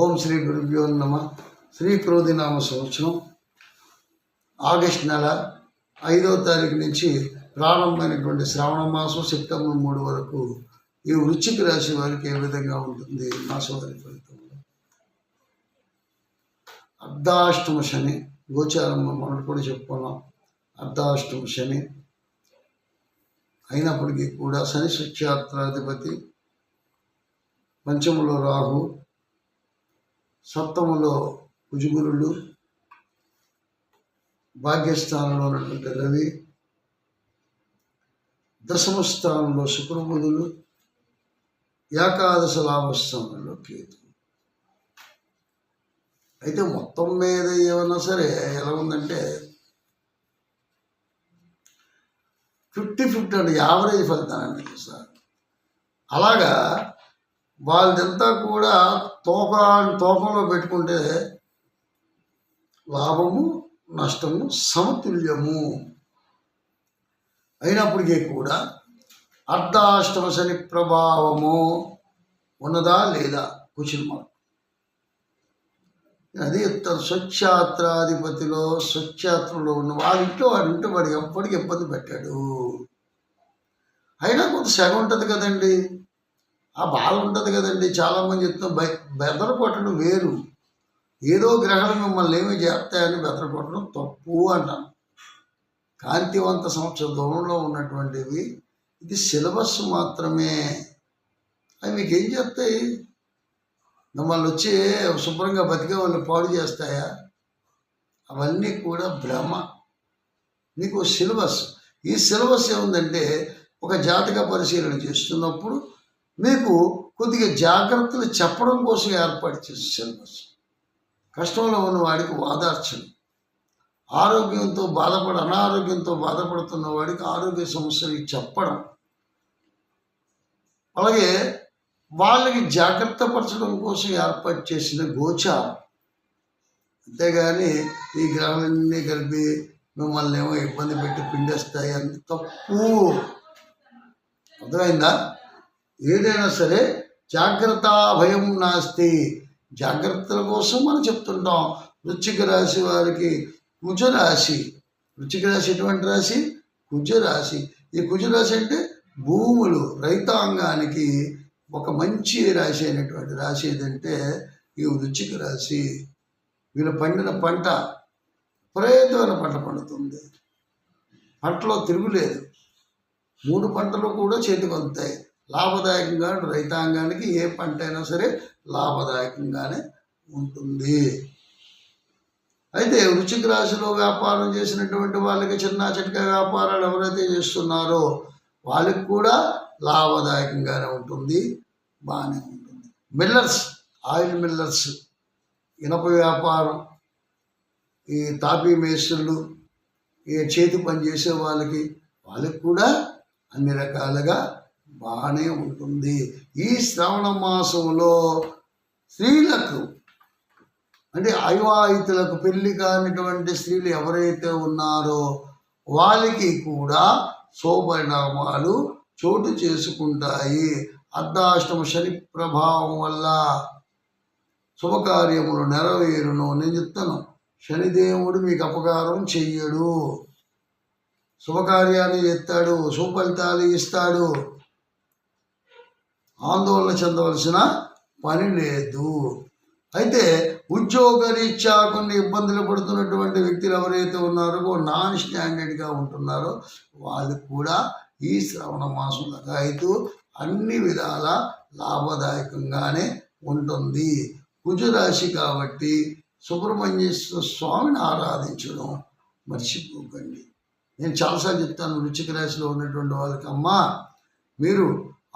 ఓం శ్రీ గురుభ్యో నమ. శ్రీ క్రోధినామ సంవత్సరం ఆగస్టు నెల 5వ తారీఖు నుంచి ప్రారంభమైనటువంటి శ్రావణ మాసం సెప్టెంబర్ 3 వరకు ఈ వృశ్చిక రాశి వారికి ఏ విధంగా ఉంటుంది మాసవారి ఫలితంలో. అర్ధాష్టమ శని గోచారం మనం కూడా చెప్పుకున్నాం. అర్ధాష్టమ శని అయినప్పటికీ కూడా శని శిక్షాత్రాధిపతి, పంచములో రాహు, సప్తములో కుజగురులు, భాగ్యస్థానంలో ఉన్నటువంటి రవి, దశమ స్థానంలో శుక్రబుధులు, ఏకాదశ లాభస్థానంలో కేతు. అయితే మొత్తం మీద ఏమన్నా సరే ఎలా ఉందంటే 50-50 అంటే యావరేజ్ ఫలితాన్ని సార్. అలాగా వాళ్ళదంతా కూడా తూకంలో పెట్టుకుంటే లాభము నష్టము సమతుల్యము. అయినప్పటికీ కూడా అర్ధాష్టమ శని ప్రభావము ఉన్నదా లేదా క్వశ్చన్ మార్క్. అది స్వచ్ఛాత్రాధిపతిలో స్వచ్ఛాత్రలో ఉన్న వాడింట్లో వాడు ఎప్పటికీ ఇబ్బంది పెట్టాడు. అయినా కొంత సెగ ఉంటుంది కదండి, ఆ బాధ ఉంటుంది కదండి. చాలామంది చెప్తాం బెదరకొట్టడం వేరు, ఏదో గ్రహాలు మిమ్మల్ని ఏమి చేస్తాయని బెదరకొట్టడం తప్పు అంటాను. కాంతివంత సంవత్సర దూరంలో ఉన్నటువంటివి ఇది సిలబస్ మాత్రమే. అవి మీకు ఏం చేస్తాయి? మిమ్మల్ని వచ్చి శుభ్రంగా బతికే వాళ్ళు పాడు చేస్తాయా? అవన్నీ కూడా భ్రమ. మీకు సిలబస్, ఈ సిలబస్ ఏముందంటే ఒక జాతక పరిశీలన చేస్తున్నప్పుడు మీకు కొద్దిగా జాగ్రత్తలు చెప్పడం కోసం ఏర్పాటు చేసే సిలబస్. కష్టంలో ఉన్న వాడికి వాదార్చన, అనారోగ్యంతో బాధపడుతున్న వాడికి ఆరోగ్య సమస్యలు చెప్పడం, అలాగే వాళ్ళకి జాగ్రత్త పరచడం కోసం ఏర్పాటు చేసిన గోచారం. అంతేగాని ఈ గ్రహాలన్నీ కలిపి మిమ్మల్ని ఏమో ఇబ్బంది పెట్టి పిండేస్తాయి అంత తప్పు. అర్థమైందా? ఏదైనా సరే జాగ్రత్త భయం నాస్తి. జాగ్రత్తల కోసం మనం చెప్తుంటాం. వృశ్చిక రాశి వారికి కుజరాశి. వృశ్చిక రాశి ఎటువంటి రాశి? కుజరాశి. ఈ కుజరాశి అంటే భూములు, రైతాంగానికి ఒక మంచి రాశి అయినటువంటి రాశి ఏదంటే ఈ వృశ్చిక రాశి. వీళ్ళు పండిన పంట విపరీతమైన పంట పండుతుంది. పంటలో తిరుగులేదు. 3 పంటలు కూడా చేతికి వస్తాయి. లాభదాయకంగా రైతాంగానికి ఏ పంట అయినా సరే లాభదాయకంగానే ఉంటుంది. అయితే వృశ్చిక రాశిలో వ్యాపారం చేసినటువంటి వాళ్ళకి చిన్న చిట్కా వ్యాపారాలు ఎవరైతే చేస్తున్నారో వాళ్ళకి కూడా లాభదాయకంగానే ఉంటుంది, బాగానే ఉంటుంది. మిల్లర్స్, ఆయిల్ మిల్లర్స్, ఇనప వ్యాపారం, ఈ తాపీ మేస్త్రులు, ఈ చేతి పని చేసే వాళ్ళకి కూడా అన్ని రకాలుగా బాగానే ఉంటుంది. ఈ శ్రావణ మాసంలో స్త్రీలకు అంటే అవివాహితులకు, పెళ్లి కానిటువంటి స్త్రీలు ఎవరైతే ఉన్నారో వాళ్ళకి కూడా శుభపరిణామాలు చోటు చేసుకుంటాయి. అర్ధాష్టమ శని ప్రభావం వల్ల శుభకార్యములు నెరవేరును. నేను చెప్తాను, శనిదేవుడు మీకు అపకారం చెయ్యడు, శుభకార్యాలు చేస్తాడు, శుభఫలితాలు ఇస్తాడు. ఆందోళన చెందవలసిన పని లేదు. అయితే ఉద్యోగరీత్యా కొన్ని ఇబ్బందులు పడుతున్నటువంటి వ్యక్తులు ఎవరైతే ఉన్నారో, నాన్ స్టాండర్డ్గా ఉంటున్నారో వాళ్ళకు కూడా ఈ శ్రావణ మాసం లగాయతూ అన్ని విధాల లాభదాయకంగానే ఉంటుంది. కుజరాశి కాబట్టి సుబ్రహ్మణ్యేశ్వర స్వామిని ఆరాధించడం మర్చిపోకండి. నేను చాలాసార్లు చెప్తాను వృశ్చిక రాశిలో ఉన్నటువంటి వాళ్ళకి, అమ్మా మీరు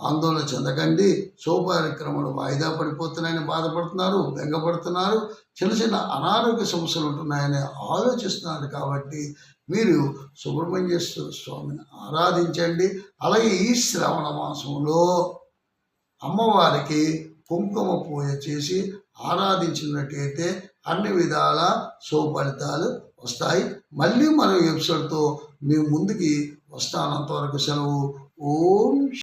ఆందోళన చెందకండి, శుభకార్యక్రమాలు వాయిదా పడిపోతున్నాయని బాధపడుతున్నారు, బెంగపడుతున్నారు, చిన్న చిన్న అనారోగ్య సమస్యలు ఉంటున్నాయని ఆలోచిస్తున్నారు. కాబట్టి మీరు సుబ్రహ్మణ్యేశ్వర స్వామిని ఆరాధించండి. అలాగే ఈ శ్రావణ మాసంలో అమ్మవారికి కుంకుమ పూజ చేసి ఆరాధించినట్టయితే అన్ని విధాల శుభఫలితాలు వస్తాయి. మళ్ళీ మరో ఎపిసోడ్తో మీ ముందుకి వస్తాను. అంతవరకు సెలవు. ఓం